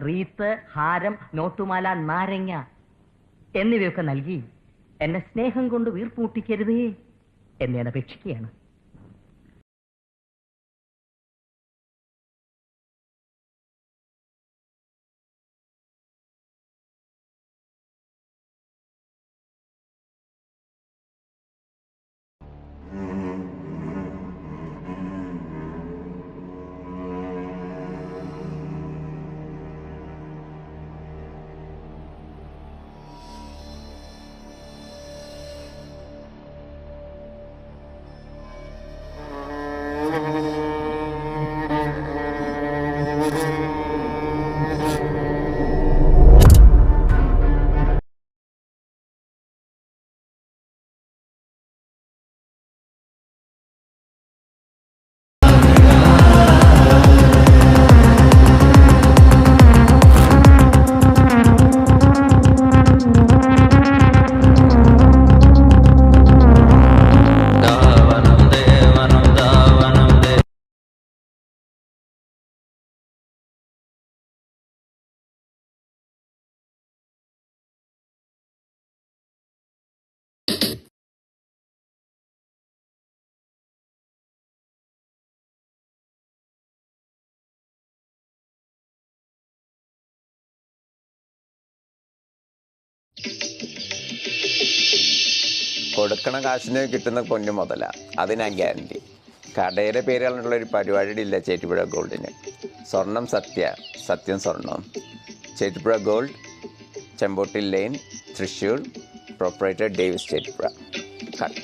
Wreath, ഹാരം, നോട്ടുമാല, നാരങ്ങ എന്നിവയൊക്കെ നൽകി എന്നെ സ്നേഹം കൊണ്ട് വീർപ്പൂട്ടിക്കരുതേ എന്ന് ഞാൻ അപേക്ഷിക്കുകയാണ്. കൊടുക്കണ കാശിന് കിട്ടുന്ന പൊന്നു മുതല, അതിനാ ഗ്യാരണ്ടി. കടയുടെ പേരുകളുള്ള ഒരു പരിപാടി ഇല്ല ചേറ്റുപുഴ ഗോൾഡിന്. സ്വർണം സത്യ, സത്യം സ്വർണം. Chettupuzha gold, Chembottil lane, Thrissur. Proprietor Davis Chettupuzha. Cut.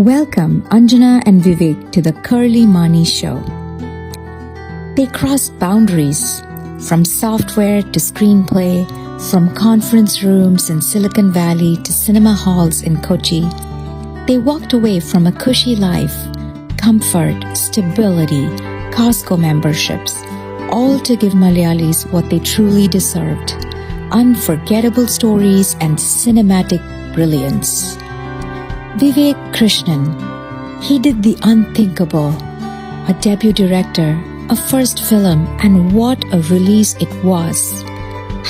Welcome Anjana and Vivek to the Curly Mani Show. They crossed boundaries from software to screenplay, from conference rooms in Silicon Valley to cinema halls in Kochi. They walked away from a cushy life, comfort, stability, Costco memberships, all to give Malayalis what they truly deserved: unforgettable stories and cinematic brilliance. Vivek Krishnan, he did the unthinkable. A debut director, a first film, and what a release it was.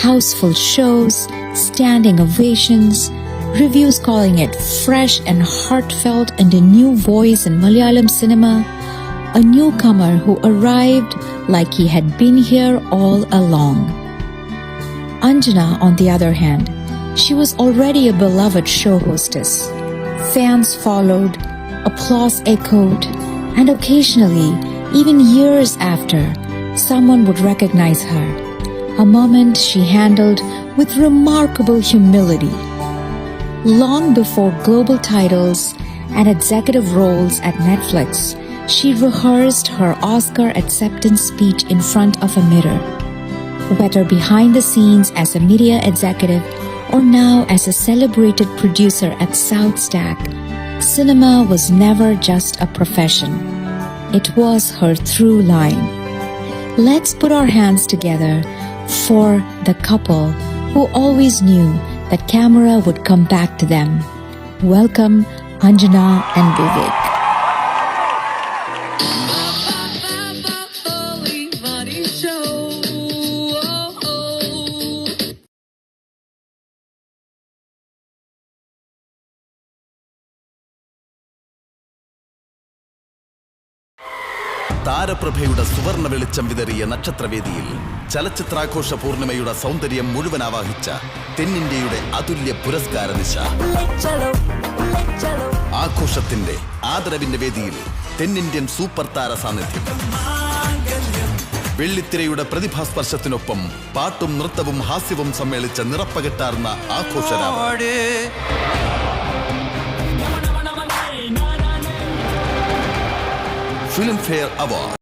Houseful shows, standing ovations, reviews calling it fresh and heartfelt and a new voice in Malayalam cinema. A newcomer who arrived like he had been here all along. Anjana, on the other hand, she was already a beloved show hostess. Fans followed, applause echoed, and occasionally, even years after, someone would recognize her, a moment she handled with remarkable humility. Long before global titles and executive roles at Netflix, she rehearsed her Oscar acceptance speech in front of a mirror. Whether behind the scenes as a media executive or now as a celebrated producer at South Stack, cinema was never just a profession. It was her through line. Let's put our hands together for the couple who always knew that camera would come back to them. Welcome, Anjana and Vivek. താരപ്രഭയുടെ സുവർണ വെളിച്ചം വിതറിയ നക്ഷത്രവേദിയിൽ ചലച്ചിത്രാഘോഷ പൂർണിമയുടെ സൗന്ദര്യം മുഴുവൻ ആവാഹിച്ച തെന്നിന്ത്യയുടെ അതുല്യ പുരസ്കാര നിശ. ആഘോഷത്തിന്റെ ആദരവിന്റെ വേദിയിൽ തെന്നിന്ത്യൻ super താര സാന്നിധ്യം. വെള്ളിത്തിരയുടെ പ്രതിഭാസ്പർശത്തിനൊപ്പം പാട്ടും നൃത്തവും ഹാസ്യവും സമ്മേളിച്ച നിറപ്പകിട്ടാർന്ന ആഘോഷരാവ്. Filmfare award.